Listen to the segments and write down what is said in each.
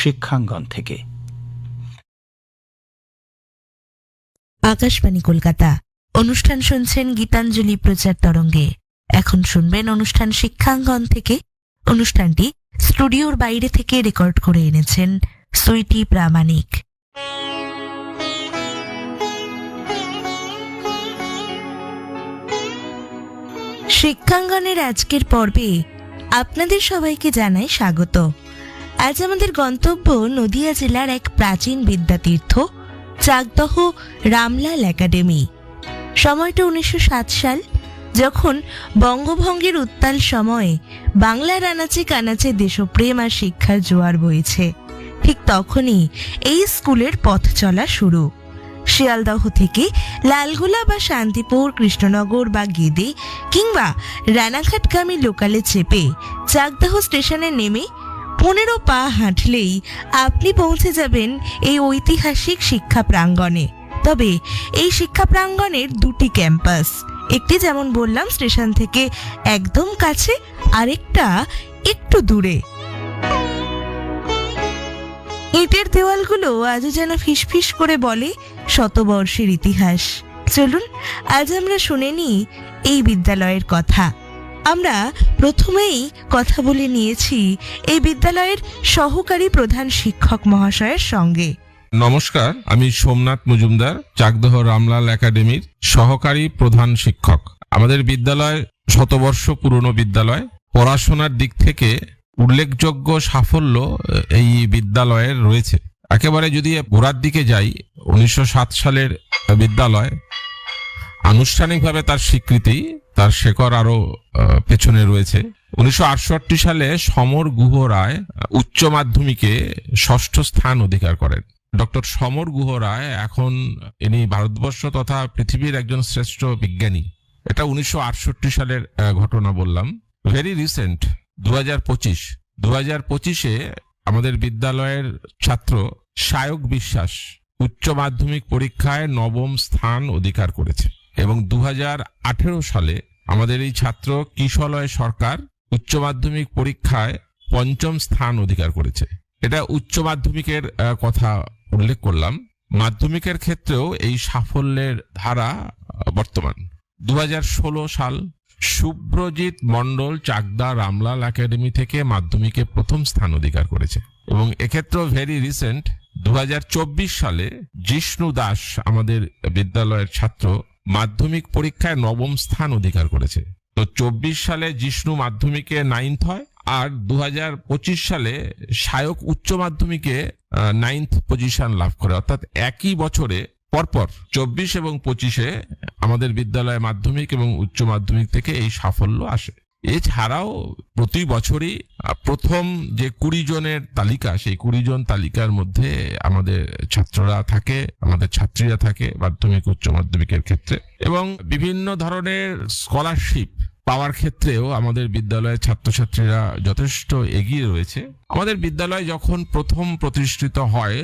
শিক্ষাঙ্গন থেকে। আকাশবাণী কলকাতা। অনুষ্ঠান শুনছেন গীতাঞ্জলি প্রচার তরঙ্গে। এখন শুনবেন অনুষ্ঠান শিক্ষাঙ্গন থেকে। অনুষ্ঠানটি স্টুডিওর বাইরে থেকে রেকর্ড করে এনেছেন সুইটি প্রামাণিক। শিক্ষাঙ্গনের আজকের পর্বে আপনাদের সবাইকে জানাই স্বাগত। আজ আমাদের গন্তব্য নদিয়া জেলার এক প্রাচীন বিদ্যাতীর্থ চাকদহ রামলাল একাডেমি। সময়টা 1907 সাল, যখন বঙ্গভঙ্গের উত্তাল সময়ে বাংলার আনাচে কানাচে দেশপ্রেম আর শিক্ষার জোয়ার বইছে। ঠিক তখনই এই স্কুলের পথ চলা শুরু। শিয়ালদহ থেকে লালগোলা বা শান্তিপুর, কৃষ্ণনগর বা গেদে কিংবা রানাঘাটগামী লোকালে চেপে চাকদহ স্টেশনে নেমে 15 পা হাঁটলেই আপনি পৌঁছে যাবেন এই ঐতিহাসিক শিক্ষা প্রাঙ্গণে। তবে এই শিক্ষা প্রাঙ্গণের দুটি ক্যাম্পাস, একটি যেমন বললাম স্টেশন থেকে একদম কাছে, আরেকটা একটু দূরে। ইটের দেওয়ালগুলো আজও যেন ফিসফিস করে বলে শতবর্ষের ইতিহাস। চলুন আজ আমরা শুনে নিই এই বিদ্যালয়ের কথা। আমরা প্রথমেই কথা বলে নিয়েছি এই বিদ্যালয়ের সহকারী প্রধান শিক্ষক মহাশয়ের সঙ্গে। নমস্কার, আমি সোমনাথ মজুমদার, চাকদহ রামলাল একাডেমির সহকারী প্রধান শিক্ষক। আমাদের বিদ্যালয় শতবর্ষ পুরনো বিদ্যালয়। পড়াশোনার দিক থেকে উল্লেখযোগ্য সাফল্য এই বিদ্যালয়ের রয়েছে। একেবারে যদি গোড়ার দিকে যাই, 1907 সালের বিদ্যালয়। আনুষ্ঠানিকভাবে তার স্বীকৃতি, তার শেকড় আরো পেছনে রয়েছে। 1968 সালে সমর গুহ রায় উচ্চ মাধ্যমিকে 6ষ্ঠ স্থান অধিকার করেন। ডক্টর সমর গুহ রায় এখন ইনি ভারতবর্ষ তথা পৃথিবীর একজন শ্রেষ্ঠ বিজ্ঞানী। এটা 1968 সালের ঘটনা বললাম। ভেরি রিসেন্ট 2025-এ আমাদের বিদ্যালয়ের ছাত্র সায়ক বিশ্বাস উচ্চ মাধ্যমিক পরীক্ষায় 9ম স্থান অধিকার করেছে। এবং 2018 সালে আমাদের এই ছাত্র কিশলয় সরকার উচ্চ মাধ্যমিক পরীক্ষায় 5ম স্থান অধিকার করেছে। এটা উচ্চ মাধ্যমিকের কথা উল্লেখ করলাম। মাধ্যমিকের ক্ষেত্রেও এই সাফল্যের ধারা বর্তমান। 2016 সাল শুভ্রজিৎ মণ্ডল চাকদা রামলাল একাডেমি থেকে মাধ্যমিকে 1ম স্থান অধিকার করেছে। এবং এক্ষেত্রেও ভেরি রিসেন্ট 2024 সালে জিষ্ণু দাস আমাদের বিদ্যালয়ের ছাত্র মাধ্যমিক পরীক্ষায় 9ম স্থান অধিকার করেছে। তো 24 সালে জিষ্ণু মাধ্যমিকে 9th হয়, আর 2025 সালে সায়ক উচ্চ মাধ্যমিকে 9th পজিশন লাভ করে। অর্থাৎ একই বছরে পরপর 24 এবং 25-এ আমাদের বিদ্যালয়ে মাধ্যমিক এবং উচ্চ মাধ্যমিক থেকে এই সাফল্য আসে। এছাড়াও প্রতি বছরই প্রথম যে 20 জনের তালিকা, সেই 20 জন তালিকার মধ্যে আমাদের ছাত্ররা থাকে, আমাদের ছাত্রীরা থাকে মাধ্যমিক উচ্চ মাধ্যমিকের ক্ষেত্রে। এবং বিভিন্ন ধরনের স্কলারশিপ পাওয়ার ক্ষেত্রেও আমাদের বিদ্যালয়ের ছাত্রছাত্রীরা যথেষ্ট এগিয়ে রয়েছে। আমাদের বিদ্যালয় যখন প্রথম প্রতিষ্ঠিত হয়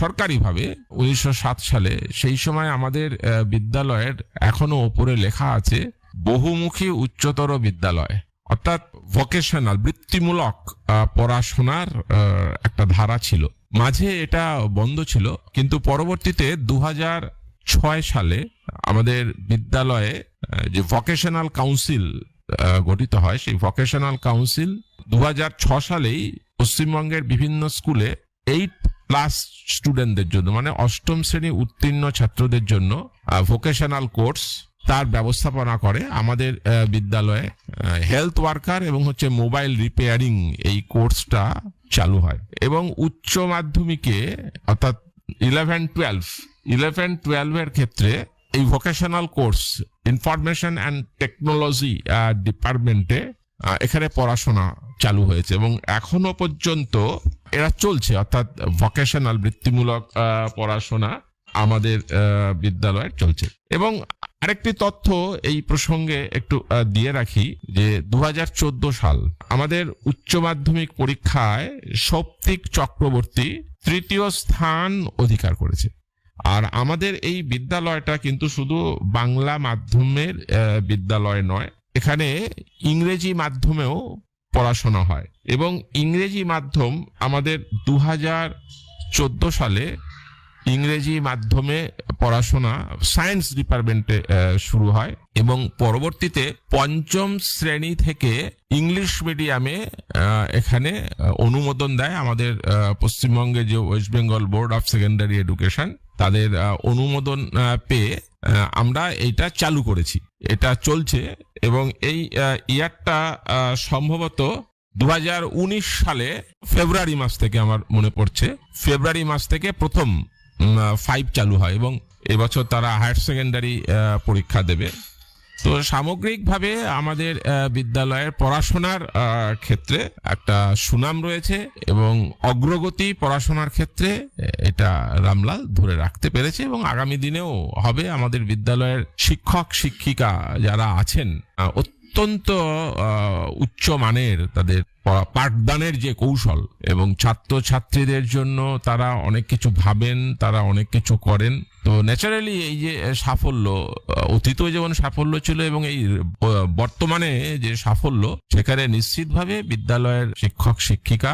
সরকারিভাবে 1907 সালে, সেই সময় আমাদের বিদ্যালয়ের এখনো ওপরে লেখা আছে বহুমুখী উচ্চতর বিদ্যালয়। অর্থাৎ ভোকেশনাল, বৃত্তিমূলক পড়াশোনার একটা ধারা ছিল। মাঝে এটা বন্ধ ছিল, কিন্তু পরবর্তীতে 2006 সালে আমাদের বিদ্যালয়ে যে ভোকেশনাল কাউন্সিল গঠিত হয়, সেই ভোকেশনাল কাউন্সিল 2006 সালেই পশ্চিমবঙ্গের বিভিন্ন স্কুলে 8+ স্টুডেন্টদের জন্য, মানে 8ম শ্রেণী উত্তীর্ণ ছাত্রদের জন্য ভোকেশনাল কোর্স তার ব্যবস্থাপনা করে। আমাদের বিদ্যালয়ে হেলথ ওয়ার্কার এবং মোবাইল রিপেয়ারিং এই কোর্সটা চালু হয়। এবং উচ্চ মাধ্যমিকে অর্থাৎ 11-12 এর ক্ষেত্রে এই vocational course information and technology ডিপার্টমেন্টে এখানে পড়াশোনা চালু হয়েছে এবং এখনো পর্যন্ত এরা চলছে। অর্থাৎ ভোকেশনাল বৃত্তিমূলক পড়াশোনা আমাদের বিদ্যালয়ে চলছে। এবং আরেকটি তথ্য এই প্রসঙ্গে একটু দিয়ে রাখি যে 2014 সাল আমাদের উচ্চ মাধ্যমিক পরীক্ষায় সৌপ্তিক চক্রবর্তী 3য় স্থান অধিকার করেছে। আর আমাদের এই বিদ্যালয়টা কিন্তু শুধু বাংলা মাধ্যমের বিদ্যালয় নয়, এখানে ইংরেজি মাধ্যমেও পড়াশোনা হয় এবং ইংরেজি মাধ্যম আমাদের 2014 সালে ইংরেজি মাধ্যমে পড়াশোনা সায়েন্স ডিপার্টমেন্টে শুরু হয় এবং পরবর্তীতে 5ম শ্রেণী থেকে ইংলিশ মিডিয়ামে এখানে অনুমোদন দেয় আমাদের পশ্চিমবঙ্গে যে West Bengal board of secondary education, তাদের অনুমোদন পেয়ে আমরা এইটা চালু করেছি। এটা চলছে এবং এই ইয়ারটা সম্ভবত 2019 সালে ফেব্রুয়ারি মাস থেকে, আমার মনে পড়ছে ফেব্রুয়ারি মাস থেকে প্রথম 5 চালু হয় এবং এবছর তারা হায়ার সেকেন্ডারি পরীক্ষা দেবে। তো সামগ্রিকভাবে আমাদের বিদ্যালয়ের পড়াশোনার ক্ষেত্রে একটা সুনাম রয়েছে এবং অগ্রগতি পড়াশোনার ক্ষেত্রে এটা রামলাল ধরে রাখতে পেরেছে এবং আগামী দিনেও হবে। আমাদের বিদ্যালয়ের শিক্ষক শিক্ষিকা যারা আছেন অত্যন্ত উচ্চ মানের, তাদের পাঠদানের যে কৌশল এবং ছাত্র ছাত্রীদের জন্য তারা অনেক কিছু ভাবেন, তারা অনেক কিছু করেন। তো ন্যাচারালি এই যে সাফল্য, অতীতেও যেমন সাফল্য ছিল এবং এই বর্তমানে যে সাফল্য, সেখানে নিশ্চিতভাবে বিদ্যালয়ের শিক্ষক শিক্ষিকা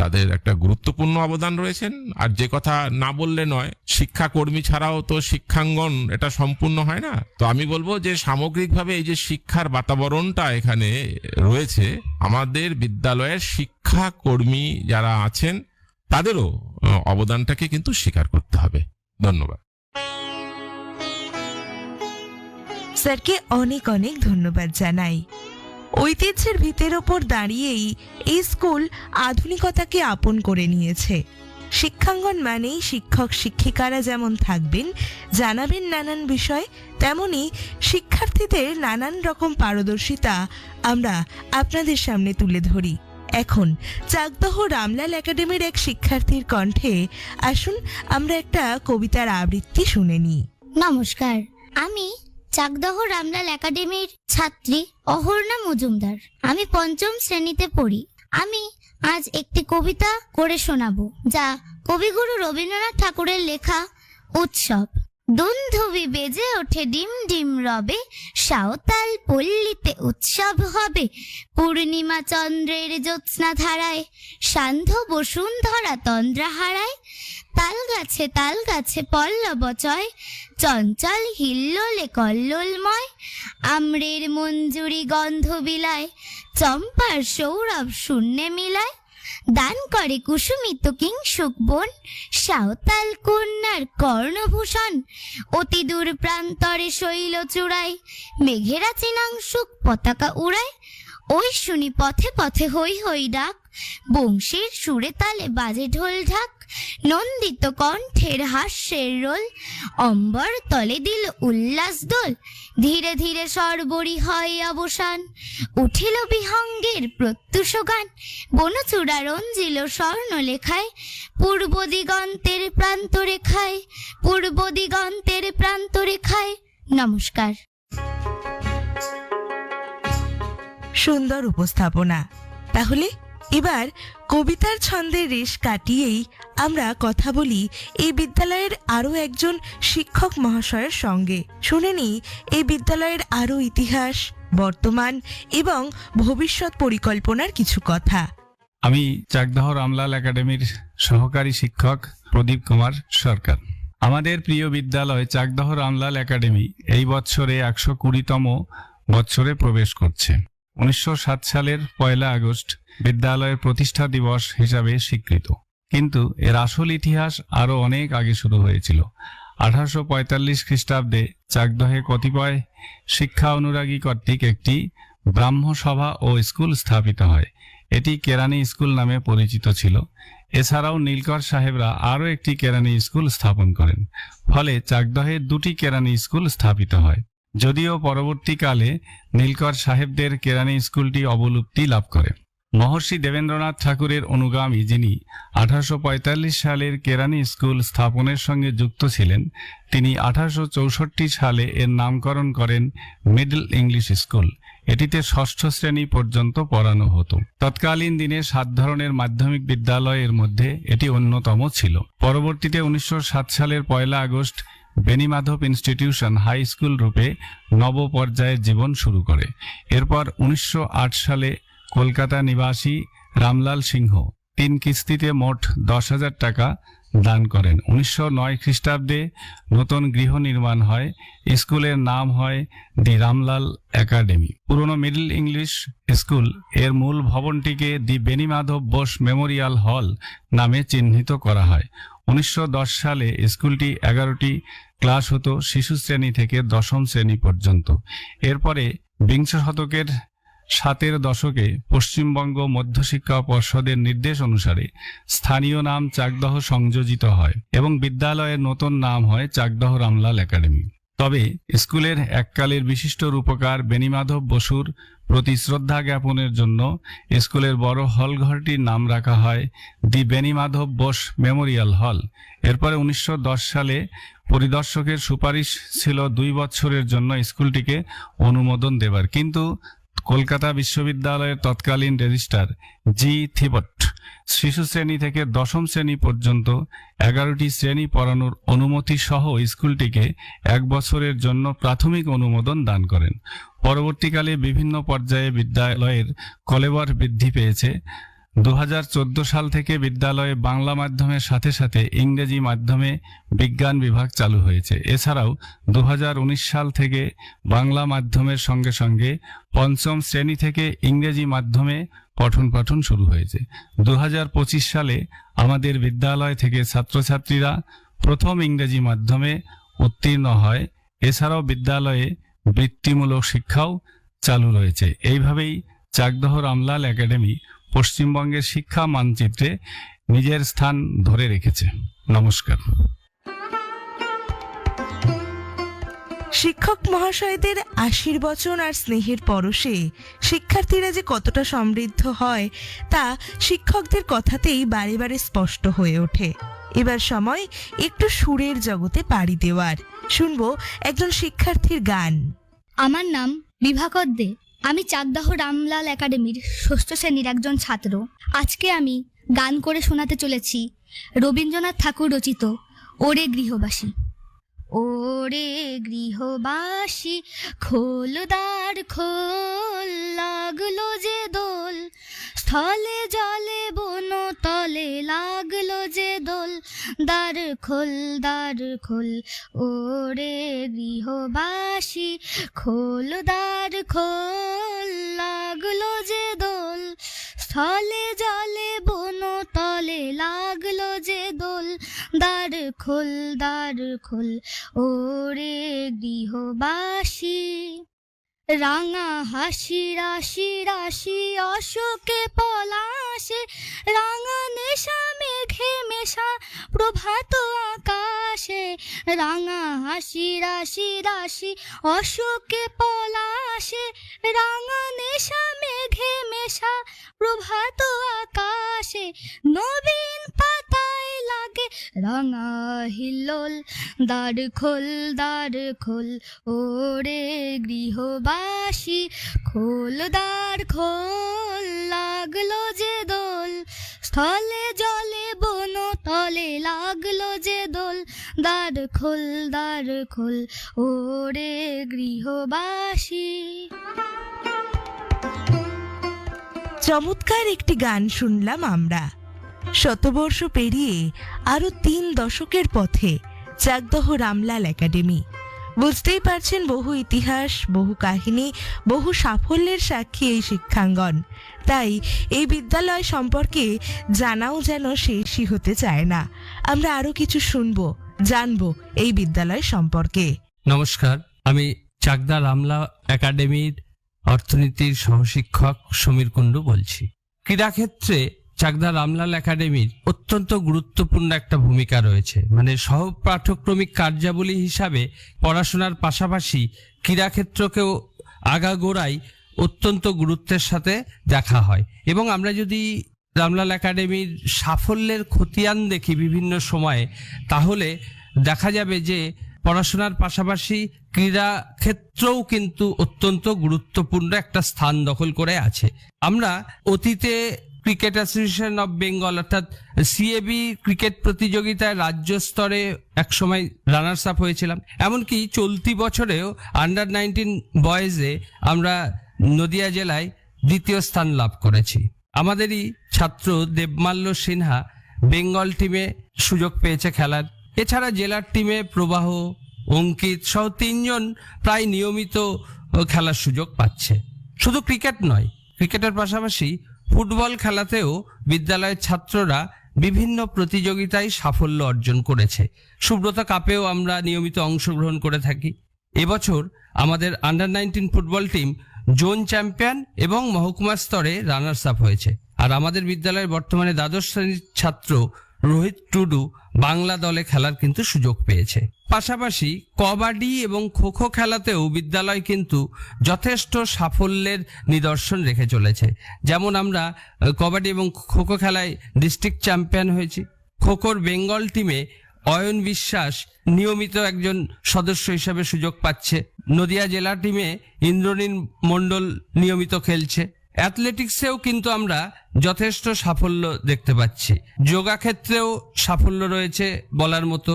তাদের একটা গুরুত্বপূর্ণ অবদান রয়েছেন। আর যে কথা না বললে নয়, শিক্ষাকর্মী ছাড়াও তো শিক্ষাঙ্গন এটা সম্পূর্ণ হয় না। তো আমি বলবো যে সামগ্রিকভাবে এই যে শিক্ষার বাতাবরণটা এখানে রয়েছে, আমাদের বিদ্যালয়ের শিক্ষাকর্মী যারা আছেন তাদেরও অবদানটাকে কিন্তু স্বীকার করতে হবে। ধন্যবাদ। স্যারকে অনেক অনেক ধন্যবাদ জানাই। ঐতিহ্যের ভিতের ওপর দাঁড়িয়েই এই স্কুল আধুনিকতাকে আপন করে নিয়েছে। শিক্ষাঙ্গন মানেই শিক্ষক শিক্ষিকারা যেমন থাকবেন, জানাবেন নানান বিষয়, তেমনি শিক্ষার্থীদের নানান রকম পারদর্শিতা আমরা আপনাদের সামনে তুলে ধরি। এখন চাকদহ রামলাল একাডেমির এক শিক্ষার্থীর কণ্ঠে আসুন আমরা একটা কবিতার আবৃত্তি শুনে নিই। নমস্কার, আমি চাকদহ রামলাল একাডেমির ছাত্রী অহর্ণা মজুমদার। আমি 5ম শ্রেণীতে পড়ি। আমি আজ একটি কবিতা করে শোনাবো, যা কবিগুরু রবীন্দ্রনাথ ঠাকুরের লেখা উৎসব। দুন্ধুবি বেজে ওঠে ডিম ডিম রবে, সাঁওতাল পল্লীতে উৎসব হবে। পূর্ণিমা চন্দ্রের জ্যোৎস্না ধারায়, সান্ধ্য বসুন্ধরা তন্দ্রা হারায়। তাল গাছে পল্লবচয়, চঞ্চল হিল্লোলে কল্লোলময়। আম্রের মঞ্জুরি গন্ধ বিলায়, চম্পার সৌরভ শূন্যে মিলায়। দান করে কুসুমিত কিংসুক বন, সাঁওতাল কন্যার কর্ণভূষণ। অতি দূর প্রান্তরে শৈল চূড়ায়, মেঘেরা চিনাংশুক পতাকা উড়ায়। ওই শুনি পথে পথে হই হই ডাক, বংশীর সুরে তালে বাজে ঢোল ঢাক। নন্দিত কণ্ঠের হাস্যের রোল, অম্বর তলে দিল উল্লাস দোল। ধীরে ধীরে সর্বরি হয় অবসান, উঠিল বিহঙ্গের প্রত্যুষ গান। বনচূড়া রঞ্জিল স্বর্ণ লেখায়, পূর্ব দিগন্তের প্রান্ত রেখায়, পূর্ব দিগন্তের প্রান্ত রেখায়। নমস্কার। সুন্দর উপস্থাপনা। তাহলে এবার কবিতার ছন্দের রেশ কাটিয়েই আমরা কথা বলি এই বিদ্যালয়ের আরো একজন শিক্ষক মহাশয়ের সঙ্গে। শুনে নিই এই বিদ্যালয়ের আরো ইতিহাস, বর্তমান এবং ভবিষ্যৎ পরিকল্পনার কিছু কথা। আমি চাকদহ রামলাল একাডেমির সহকারী শিক্ষক প্রদীপ কুমার সরকার। আমাদের প্রিয় বিদ্যালয় চাকদহ রামলাল একাডেমি এই বছরে 120তম বছরে প্রবেশ করছে। 1907 সালের 1 আগস্ট বিদ্যালয়ের প্রতিষ্ঠা দিবস হিসাবে স্বীকৃত, কিন্তু এর আসল ইতিহাস আরো অনেক আগে শুরু হয়েছিল। 1845 খ্রিস্টাব্দে চাকদহে কতিপয় শিক্ষা অনুরাগী কর্তৃক একটি ব্রাহ্ম সভা ও স্কুল স্থাপিত হয়। এটি কেরানি স্কুল নামে পরিচিত ছিল। এছাড়াও নীলকর সাহেবরা আরও একটি কেরানি স্কুল স্থাপন করেন, ফলে চাকদহে 2টি কেরানি স্কুল স্থাপিত হয়। যদিও পরবর্তীকালে নীলকর সাহেবদের কেরানি স্কুলটি অবলুপ্তি লাভ করে। মহর্ষি দেবেন্দ্রনাথ ঠাকুরের অনুগামী, যিনি 1845 সালের কেরানি স্কুল স্থাপনের সঙ্গে যুক্ত ছিলেন, তিনি 1864 সালে এর নামকরণ করেন মিডল ইংলিশ স্কুল। এটিতে 6ষ্ঠ শ্রেণী পর্যন্ত পড়ানো হতো। তৎকালীন দিনে 7 ধরনের মাধ্যমিক বিদ্যালয়ের মধ্যে এটি অন্যতম ছিল। পরবর্তীতে 1907 সালের 1 August Benimadhab institution high school রূপে নব পর্যায়ের জীবন শুরু করে। এরপর 1908 সালে কলকাতা নিবাসী রামলাল সিংহ 3 কিস্তিতে মোট 10,000 টাকা দান করেন। 1909 খ্রিস্টাব্দে নতুন গৃহ নির্মাণ হয়। স্কুলের নাম হয় দি রামলাল একাডেমি। পুরনো মিডল ইংলিশ স্কুল এর মূল ভবনটিকে দি বেনিমাধব বোস মেমোরিয়াল হল নামে চিহ্নিত করা হয়। 1910 সালে স্কুলটি 11টি ক্লাস হতো, শিশু শ্রেণী থেকে 10ম শ্রেণী পর্যন্ত। এরপরে বিংশ শতকের 7-এর দশকে পশ্চিমবঙ্গ মধ্যশিক্ষা পর্ষদের নির্দেশ অনুসারে স্থানীয় নাম চাকদহ সংযোজিত হয় এবং বিদ্যালয়ের নতুন নাম হয় চাকদহ রামলাল একাডেমি। তবে স্কুলের এককালের বিশিষ্ট রূপকার বেনিমাধব বসুর প্রতি শ্রদ্ধা জ্ঞাপনের জন্য স্কুলের বড় হলঘরটির নাম রাখা হয় দি বেনিমাধব বোস মেমোরিয়াল হল। এরপরে 1910 সালে পরিদর্শকের সুপারিশ ছিল 2 বছরের জন্য স্কুলটিকে অনুমোদন দেবার, কিন্তু কলকাতা বিশ্ববিদ্যালয়ের তৎকালীন রেজিস্ট্রার জি থিবট শিশু শ্রেণী থেকে 10ম শ্রেণী পর্যন্ত 11টি শ্রেণী পড়ানোর অনুমতি সহ স্কুলটিকে 1 বছরের জন্য প্রাথমিক অনুমোদন দান করেন। পরবর্তীকালে বিভিন্ন পর্যায়ে বিদ্যালয়ের কলেবর বৃদ্ধি পেয়েছে। 2014 সাল থেকে বিদ্যালয়ে বাংলা মাধ্যমের সাথে সাথে ইংরেজি মাধ্যমে বিজ্ঞান বিভাগ চালু হয়েছে। এছাড়াও 2019 সাল থেকে বাংলা মাধ্যমের সঙ্গে সঙ্গে 5ম শ্রেণী থেকে ইংরেজি মাধ্যমে পঠন পাঠন শুরু হয়েছে। 2025 সালে আমাদের বিদ্যালয় থেকে ছাত্রছাত্রীরা প্রথম ইংরেজি মাধ্যমে উত্তীর্ণ হয়। এছাড়াও বিদ্যালয়ে বৃত্তিমূলক শিক্ষাও চালু রয়েছে। এইভাবেই চাকদহ রামলাল একাডেমি পশ্চিমবঙ্গের শিক্ষা মানচিত্রে নিজের স্থান ধরে রেখেছে। নমস্কার। শিক্ষক মহাশয়দের আশীর্বচন আর স্নেহের পরশে শিক্ষার্থীরা যে কতটা সমৃদ্ধ হয় তা শিক্ষকদের কথাতেই বারে বারে স্পষ্ট হয়ে ওঠে। এবার সময় একটু সুরের জগতে পাড়ি দেওয়ার। শুনবো একজন শিক্ষার্থীর গান। আমার নাম বিভাকর দে। আমি চাকদহ রামলাল একাডেমির 6ষ্ঠ শ্রেণীর একজন ছাত্র। আজকে আমি গান করে শোনাতে চলেছি রবীন্দ্রনাথ ঠাকুর রচিত ওরে গৃহবাসী। ওরে গৃহবাসী খোল দ্বার খোল, লাগলো যে দোল, স্থলে জলে বন তলে লাগলো যে দোল, দ্বার খোল ওরে গৃহবাসী খোল দ্বার খোল, লাগলো যে দোল, স্থলে জলে বন তলে লাগলো যে দোল, দ্বার খোল ওরে গৃহবাসী। রাঙা হাসি রাশি রাশি অশোকে পলাশে, রাঙা নেশা মেঘে মেশা প্রভাত আকাশে, রাঙা হাসি রাশি রাশি অশোকে পলাশে, রাঙা নেশা মেঘে মেশা প্রভাত আকাশে, নবীন পাতায় লাগে রাঙা হিল্লোল, দ্বার খোল ওরে গৃহবাসী খোল দ্বার খোল, লাগলো যে দোল, স্থলে জলে বন তলে লাগলো যে দোল, দ্বার খোল ওরে গৃহবাসী। চমৎকার একটি গান শুনলাম আমরা। শতবর্ষ পেরিয়ে আরো 3 দশকের পথে চাকদহ রামলাল একাডেমি। বুঝতেই পারছেন বহু ইতিহাস, বহু কাহিনী, বহু সাফল্যের সাক্ষী এই শিক্ষাঙ্গন। তাই এই বিদ্যালয় সম্পর্কে জানাও যেন শেষই হতে চায় না। আমরা আরো কিছু শুনবো, জানবো এই বিদ্যালয় সম্পর্কে। নমস্কার, আমি চাকদা রামলা একাডেমির অর্থনীতির সহশিক্ষক সমীর কুণ্ডু বলছি। ক্রীড়াক্ষেত্রে চাকদা রামলাল একাডেমির অত্যন্ত গুরুত্বপূর্ণ একটা ভূমিকা রয়েছে। মানে সহপাঠ্যক্রমিক কার্যাবলী হিসাবে পড়াশোনার পাশাপাশি ক্রীড়াক্ষেত্রকেও আগাগোড়াই অত্যন্ত গুরুত্বের সাথে দেখা হয়। এবং আমরা যদি রামলাল একাডেমির সাফল্যের খতিয়ান দেখি বিভিন্ন সময়ে, তাহলে দেখা যাবে যে পড়াশোনার পাশাপাশি ক্রীড়া ক্ষেত্রেও কিন্তু অত্যন্ত গুরুত্বপূর্ণ একটা স্থান দখল করে আছে। আমরা অতীতে ক্রিকেট অ্যাসোসিয়েশন অফ বেঙ্গল অর্থাৎ সিএবি ক্রিকেট প্রতিযোগিতায় রাজ্য স্তরে একসময় রানার্স আপ হয়েছিলাম। এমনকি চলতি বছরেও আন্ডার 19 বয়েজে আমরা নদিয়া জেলায় দ্বিতীয় স্থান লাভ করেছি। আমাদেরই ছাত্র দেবমাল্য সিনহা বেঙ্গল টিমে সুযোগ পেয়েছে খেলার। এছাড়া জেলার টিমে প্রবাহ, অঙ্কিত সহ 3 জন প্রায় নিয়মিত খেলার সুযোগ পাচ্ছে। শুধু ক্রিকেট নয়, ক্রিকেটের পাশাপাশি ফুটবল খেলাতেও বিদ্যালয়ের ছাত্ররা বিভিন্ন প্রতিযোগিতায় সাফল্য অর্জন করেছে। সুব্রত কাপেও আমরা নিয়মিত অংশগ্রহণ করে থাকি। এবছর আমাদের under-19 football team zone champion এবং মহকুমা স্তরে রানার্স আপ হয়েছে। আর আমাদের বিদ্যালয়ের বর্তমানে দ্বাদশ শ্রেণীর ছাত্র রোহিত টুডু বাংলা দলে খেলার কিন্তু সুযোগ পেয়েছে। পাশাপাশি কবাডি এবং খোখো খেলাতেও বিদ্যালয় কিন্তু যথেষ্ট সাফল্যের নিদর্শন রেখে চলেছে। যেমন আমরা কবাডি এবং খোখো খেলায় ডিস্ট্রিক্ট চ্যাম্পিয়ন হয়েছি। খোখোর বেঙ্গল টিমে অয়ন বিশ্বাস নিয়মিত একজন সদস্য হিসেবে সুযোগ পাচ্ছে। নদিয়া জেলা টিমে ইন্দ্রনীল মণ্ডল নিয়মিত খেলছে। অ্যাথলেটিক্সেও কিন্তু আমরা যথেষ্ট সাফল্য দেখতে পাচ্ছি। যোগা ক্ষেত্রেও সাফল্য রয়েছে বলার মতো।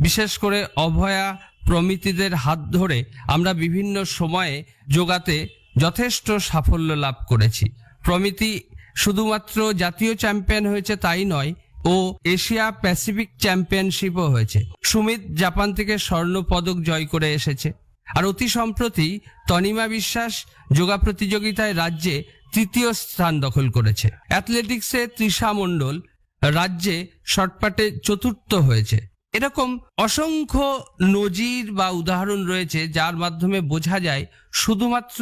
বিশেষ করে অভয়া, প্রমিতিদের হাত ধরে আমরা বিভিন্ন সময়ে যোগাতে যথেষ্ট সাফল্য লাভ করেছি। প্রমিতি শুধুমাত্র জাতীয় চ্যাম্পিয়ন হয়েছে তাই নয়, ও এশিয়া প্যাসিফিক চ্যাম্পিয়নশিপও হয়েছে। সুমিত জাপান থেকে স্বর্ণ পদক জয় করে এসেছে। আর অতি সম্প্রতি তনিমা বিশ্বাস যোগা প্রতিযোগিতায় রাজ্যে 3য় স্থান দখল করেছে। অ্যাথলেটিক্সে তৃষা মণ্ডল রাজ্যে শর্টপাটে 4র্থ হয়েছে। এরকম অসংখ্য নজির বা উদাহরণ রয়েছে যার মাধ্যমে বোঝা যায় শুধুমাত্র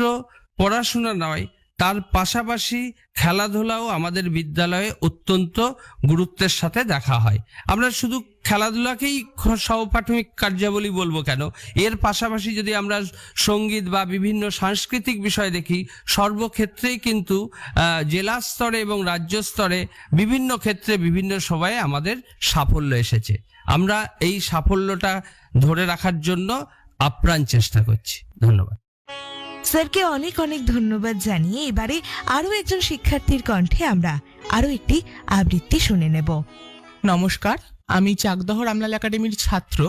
পড়াশোনা নয়, তার পাশাপাশি খেলাধুলাও আমাদের বিদ্যালয়ে অত্যন্ত গুরুত্বের সাথে দেখা হয়। আমরা শুধু খেলাধুলাকেই সহপাঠমিক কার্যাবলী বলবো কেন, এর পাশাপাশি যদি আমরা সঙ্গীত বা বিভিন্ন সাংস্কৃতিক বিষয় দেখি, সর্বক্ষেত্রেই কিন্তু জেলা স্তরে এবং রাজ্য স্তরে বিভিন্ন ক্ষেত্রে বিভিন্ন সময়ে আমাদের সাফল্য এসেছে। আমরা এই সাফল্যটা ধরে রাখার জন্য আপ্রাণ চেষ্টা করছি। ধন্যবাদ। স্যারকে অনেক অনেক ধন্যবাদ জানিয়ে এবারে আরো একজন শিক্ষার্থীর কণ্ঠে আমরা আরো একটি আবৃত্তি শুনে নেব। নমস্কার, আমি চাকদহ রামলাল একাডেমির ছাত্র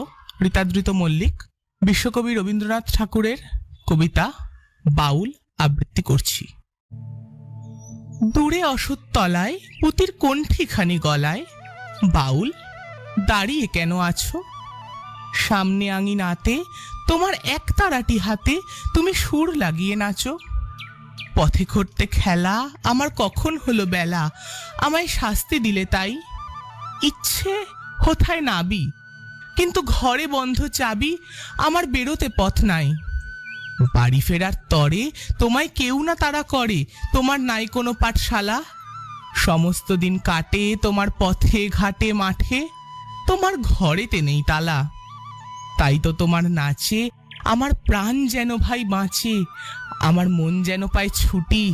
ঋতাদৃত মল্লিক বিশ্বকবি রবীন্দ্রনাথ ঠাকুরের কবিতা বাউল আবৃত্তি করছি। দূরে অশ্বত্থতলায় পুতির কণ্ঠিখানি গলায়, বাউল দাঁড়িয়ে কেন আছো? সামনে আঙিনাতে তোমার একতারাটি হাতে তুমি সুর লাগিয়ে নাচো। পথে ঘটতে খেলা আমার কখন হলো বেলা, আমায় শাস্তি দিলে তাই। ইচ্ছে কোথায় নাবি, কিন্তু ঘরে বন্ধ চাবি, আমার বেরোতে পথ নাই। বাড়ি ফেরার তরে তোমায় কেউ না তাড়া করে, তোমার নাই কোনো পাঠশালা। সমস্ত দিন কাটে তোমার পথে ঘাটে মাঠে, তোমার ঘরেতে নেই তালা। তাই তো তোমার নাচে আমার প্রাণ যেন ভাই বাঁচে, আমার মন যেন পায় ছুটি।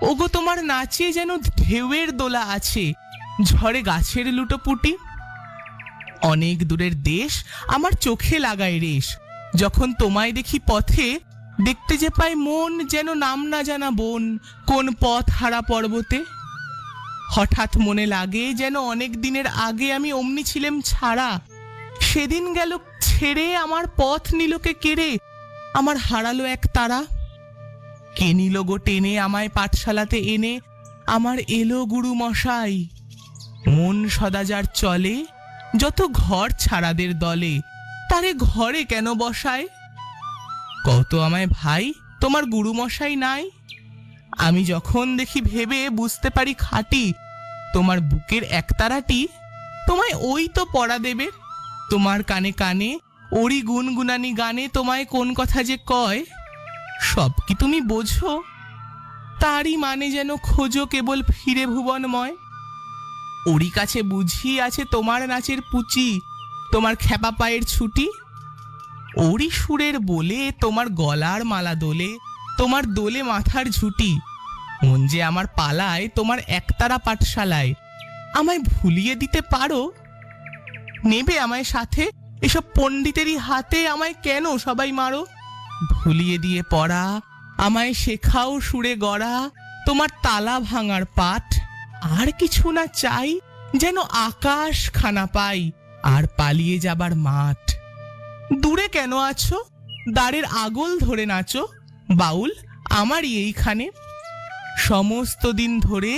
ওগো তোমার নাচে যেন ঢেউয়ের দোলা আছে, ঝড়ে গাছের লুটোপুটি। অনেক দূরের দেশ আমার চোখে লাগায় রেশ, যখন তোমায় দেখি পথে, দেখতে যে পাই মন যেন নাম না জানা বন, কোন পথ হারা পর্বতে। হঠাৎ মনে লাগে যেন অনেক দিনের আগে আমি অমনি ছিলাম ছাড়া, সেদিন গেল ছেড়ে আমার পথ নিলকে কেড়ে, আমার হারালো এক তারা। কে নিল গো টেনে আমায় পাঠশালাতে এনে, আমার এলো গুরু মশাই। মন সদা যার চলে, যত ঘর ছাড়াদের দলে, তারে ঘরে কেন বসায়? কত আমায় ভাই তোমার গুরু মশাই নাই? আমি যখন দেখি ভেবে বুঝতে পারি খাঁটি, তোমার বুকের একতারাটি তোমায় ওই তো পড়া দেবে। তোমার কানে কানে ওরি গুনগুনানি গানে তোমায় কোন কথা যে কয়, সব কি তুমি বোঝো? তারই মানে যেন খোঁজো কেবল ফিরে ভুবনময়। ওরি কাছে বুঝি আছে তোমার নাচের পুচি, তোমার খেপা পায়ের ছুটি। ওরি সুরের বলে তোমার গলার মালা দোলে, তোমার দোলে মাথার ঝুটি। মন যে আমার পালায় তোমার একতারা পাঠশালায়, আমায় ভুলিয়ে দিতে পারো? নেবে আমায় সাথে এসব পণ্ডিতেরই হাতে, আমায় কেন সবাই মারো? ভুলিয়ে দিয়ে পড়া, আমায় শেখাও সুরে গড়া, তোমার তালা ভাঙার পাঠ। আর কিছু না চাই, যেন আকাশ খানা পাই, আর পালিয়ে যাবার মাঠ। দূরে কেন আছো, দ্বারের আগল ধরে নাচো, বাউল আমারই এইখানে। সমস্ত দিন ধরে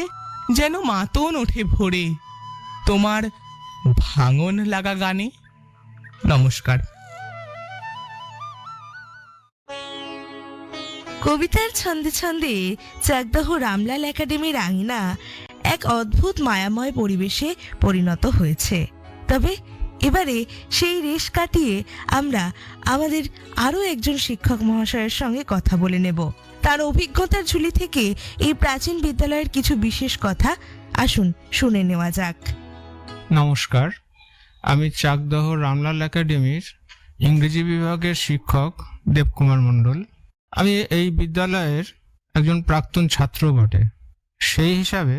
যেন মাতন ওঠে ভোরে তোমার ভাঙন লাগা গানে। নমস্কার। কবিতার ছন্দে ছন্দে চাকদহ রামলাল একাডেমির আঙিনা এক অদ্ভুত মায়াময় পরিবেশে পরিণত হয়েছে। তবে এবারে সেই রেশ কাটিয়ে আমরা আমাদের আরও একজন শিক্ষক মহাশয়ের সঙ্গে কথা বলে নেব। তার অভিজ্ঞতার ঝুলি থেকে এই প্রাচীন বিদ্যালয়ের কিছু বিশেষ কথা আসুন শুনে নেওয়া যাক। নমস্কার, আমি চাকদহ রামলাল একাডেমির ইংরেজি বিভাগের শিক্ষক দেবকুমার মণ্ডল। আমি এই বিদ্যালয়ের একজন প্রাক্তন ছাত্র বটে। সেই হিসাবে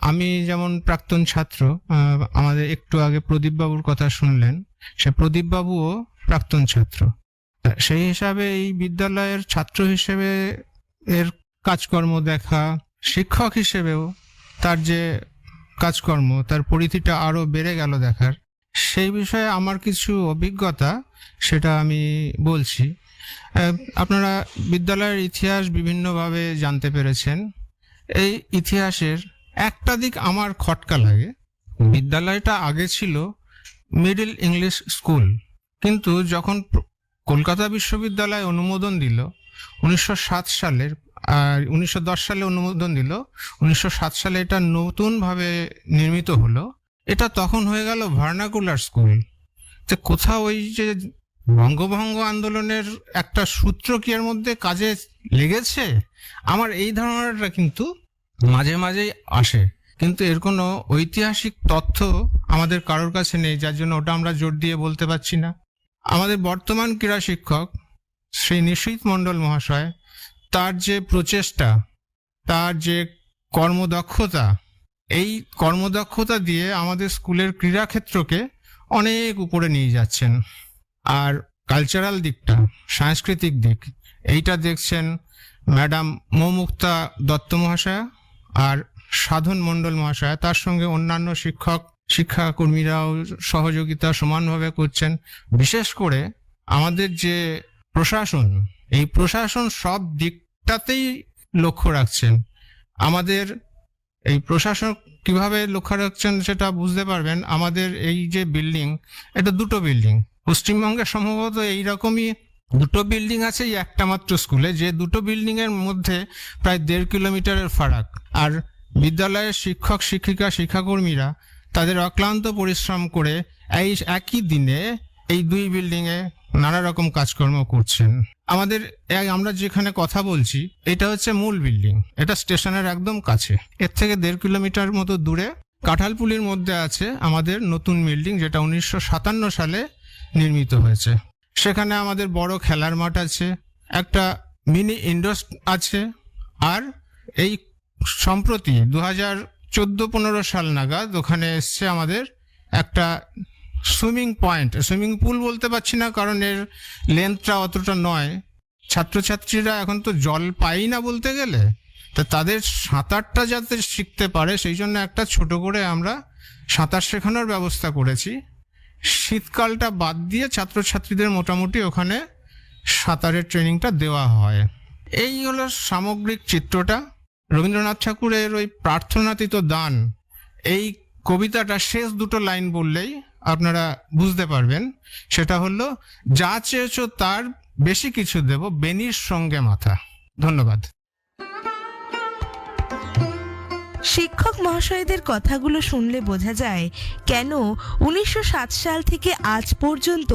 আমি যেমন প্রাক্তন ছাত্র, আমাদের একটু আগে প্রদীপবাবুর কথা শুনলেন, সে প্রদীপবাবুও প্রাক্তন ছাত্র। সেই হিসাবে এই বিদ্যালয়ের ছাত্র হিসেবে এর কাজকর্ম দেখা, শিক্ষক হিসেবেও তার যে কাজকর্ম, তার পরিধিটা আরও বেড়ে গেল দেখার, সেই বিষয়ে আমার কিছু অভিজ্ঞতা সেটা আমি বলছি। আপনারা বিদ্যালয়ের ইতিহাস বিভিন্নভাবে জানতে পেরেছেন। এই ইতিহাসের একটা দিক আমার খটকা লাগে। বিদ্যালয়টা আগে ছিল মিডল ইংলিশ স্কুল, কিন্তু যখন কলকাতা বিশ্ববিদ্যালয় অনুমোদন দিল 1907 সালের, আর 1910 সালে অনুমোদন দিল, 1907 সালে এটা নতুনভাবে নির্মিত হলো। এটা তখন হয়ে গেল ভার্নাকুলার স্কুল। তো কোথাও ওই যে বঙ্গভঙ্গ আন্দোলনের একটা সূত্র কি এর মধ্যে কাজে লেগেছে, আমার এই ধারণাটা কিন্তু মাঝে মাঝেই আসে, কিন্তু এর কোনো ঐতিহাসিক তথ্য আমাদের কারোর কাছে নেই, যার জন্য ওটা আমরা জোর দিয়ে বলতে পারছি না। আমাদের বর্তমান ক্রীড়া শিক্ষক শ্রী নিশীথ মণ্ডল মহাশয়, তার যে প্রচেষ্টা, তার যে কর্মদক্ষতা, এই কর্মদক্ষতা দিয়ে আমাদের স্কুলের ক্রীড়াক্ষেত্রকে অনেক উপরে নিয়ে যাচ্ছেন। আর কালচারাল দিকটা, সাংস্কৃতিক দিক, এইটা দেখছেন ম্যাডাম মৌমুক্তা দত্ত মহাশয়া আর সাধন মণ্ডল মহাশয়া। তার সঙ্গে অন্যান্য শিক্ষাকর্মীরাও সহযোগিতা সমানভাবে করছেন। বিশেষ করে আমাদের যে প্রশাসন, এই প্রশাসন সব দিকটাতেই লক্ষ্য রাখছেন। আমাদের এই প্রশাসন কিভাবে লক্ষ্য রাখছেন সেটা বুঝতে পারবেন। আমাদের এই যে বিল্ডিং, এটা দুটো বিল্ডিং। পশ্চিমবঙ্গে সম্ভবত এইরকমই দুটো বিল্ডিং আছে এই একটা মাত্র স্কুলে, যে দুটো বিল্ডিং এর মধ্যে প্রায় 1.5 কিলোমিটারের ফারাক। আর বিদ্যালয়ের শিক্ষক শিক্ষিকা শিক্ষাকর্মীরা তাদের অক্লান্ত পরিশ্রম করে এই একই দিনে এই দুই বিল্ডিং এ নানা রকম কাজকর্ম করছেন। আমাদের আমরা যেখানে কথা বলছি এটা হচ্ছে মূল বিল্ডিং, এটা স্টেশনের একদম কাছে। এর থেকে 1.5 কিলোমিটার মতো দূরে কাঁঠালপুলির মধ্যে আছে আমাদের নতুন বিল্ডিং, যেটা 1957 সালে নির্মিত হয়েছে। সেখানে আমাদের বড় খেলার মাঠ আছে, একটা মিনি ইন্ডোর আছে, আর এই সম্প্রতি 2014-15 সাল নাগাদ ওখানে এসছে আমাদের একটা সুইমিং পয়েন্ট। সুইমিং পুল বলতে পারছি না, কারণ এর লেন্থটা অতটা নয়। ছাত্রছাত্রীরা এখন তো জল পাই না বলতে গেলে, তা তাদের সাঁতারটা যাতে শিখতে পারে সেই জন্য একটা ছোট করে আমরা সাঁতার শেখানোর ব্যবস্থা করেছি। শীতকালটা বাদ দিয়ে ছাত্রছাত্রীদের মোটামুটি ওখানে সাঁতারের ট্রেনিংটা দেওয়া হয়। এই হলো সামগ্রিক চিত্রটা। রবীন্দ্রনাথ ঠাকুরের ওই প্রার্থনাতীত দান, এই কবিতাটা শেষ দুটো লাইন বললেই আপনারা বুঝতে পারবেন। সেটা হলো, যা চেয়েছো তার বেশি কিছু দেব, বেনির সঙ্গে মাথা। ধন্যবাদ। শিক্ষক মহাশয়দের কথাগুলো শুনলে বোঝা যায় কেন 1907 সাল থেকে আজ পর্যন্ত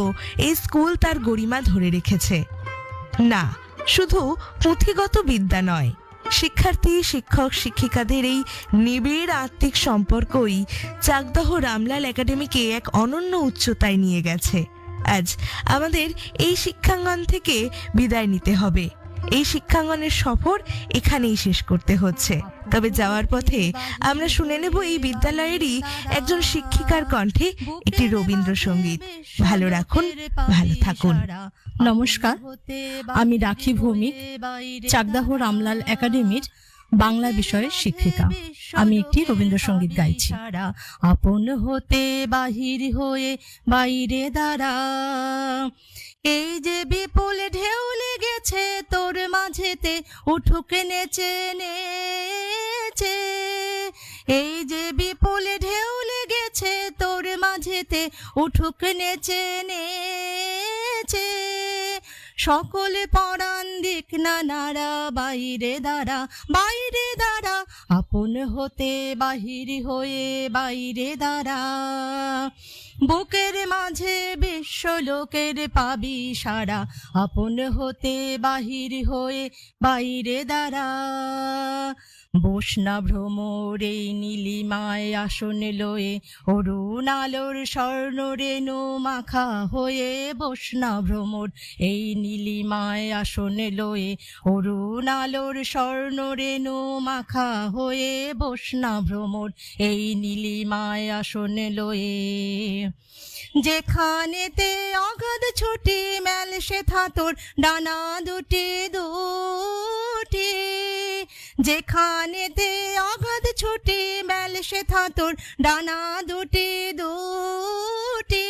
এই স্কুল তার গরিমা ধরে রেখেছে। না, শুধু পুঁথিগত বিদ্যা নয়, শিক্ষার্থী শিক্ষক শিক্ষিকাদের এই নিবিড় আত্মিক সম্পর্কই চাকদহ রামলাল একাডেমিকে এক অনন্য উচ্চতায় নিয়ে গেছে। আজ আমাদের এই শিক্ষাঙ্গন থেকে বিদায় নিতে হবে। এই শিক্ষাঙ্গনের সফর এখানেই শেষ করতে হচ্ছে। তবে যাওয়ার পথে আমরা শুনে নেব এই বিদ্যালয়েরই একজন শিক্ষিকার কণ্ঠে একটি রবীন্দ্রসঙ্গীত। ভালো রাখুন, ভালো থাকুন। নমস্কার, আমি রাখি ভৌমিক, চাকদাহ রামলাল একাডেমির বাংলা বিষয়ের শিক্ষিকা। আমি একটি রবীন্দ্রসঙ্গীত গাইছি। আপন হতে বাহির হয়ে বাইরে দাঁড়া, এই যে বিপুল ঢেউ লেগেছে তোর মাঝেতে, উঠুক নেচে নেচে। এই যে বিপুল ঢেউ লেগেছে তোর মাঝেতে, উঠুক নেচে নেচে। সকলে পরাণ দিক না নাড়া, বাইরে দাঁড়া বাইরে দাঁড়া, আপন হতে বাহির হয়ে বাইরে দাঁড়া। বুকের মাঝে বিশ্ব লোকের পাবি সারা, আপন হতে বাহির হয়ে বাইরে দাঁড়া। বস না ভ্রমর এই নীলিমায় আসন লয়ে, অরুণ আলোর স্বর্ণ রেণু মাখা হয়ে। বস না ভ্রমর এই নীলিমায় আসন লয়ে, অরুণ আলোর স্বর্ণ রেণু মাখা হয়ে। বস না ভ্রমর এই নীলিমায় আসন লয়ে। যেখানেতে অগাধ ছুটি মেল সেথা তোর ডানা দুটি দুটি। যেখানেতে অগাধ ছুটি মেল সেথা তোর ডানা দুটি দুটি।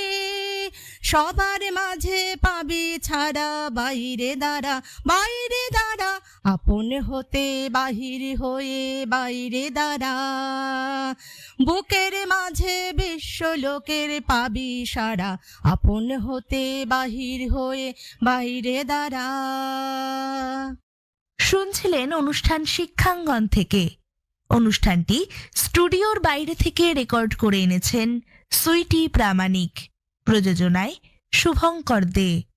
সবার মাঝে পাবি ছাড়া, বাইরে দাঁড়া বাইরে দাঁড়া, আপন হতে বাহির হয়ে বাইরে দাঁড়া। বুকের মাঝে বিশ্ব লোকের পাবি সারা, আপন হতে বাহির হয়ে বাইরে দাঁড়া। শুনছিলেন অনুষ্ঠান শিক্ষাঙ্গন থেকে। অনুষ্ঠানটি স্টুডিওর বাইরে থেকে রেকর্ড করে এনেছেন সুইটি প্রামাণিক। প্রযোজনায় শুভঙ্কর দে।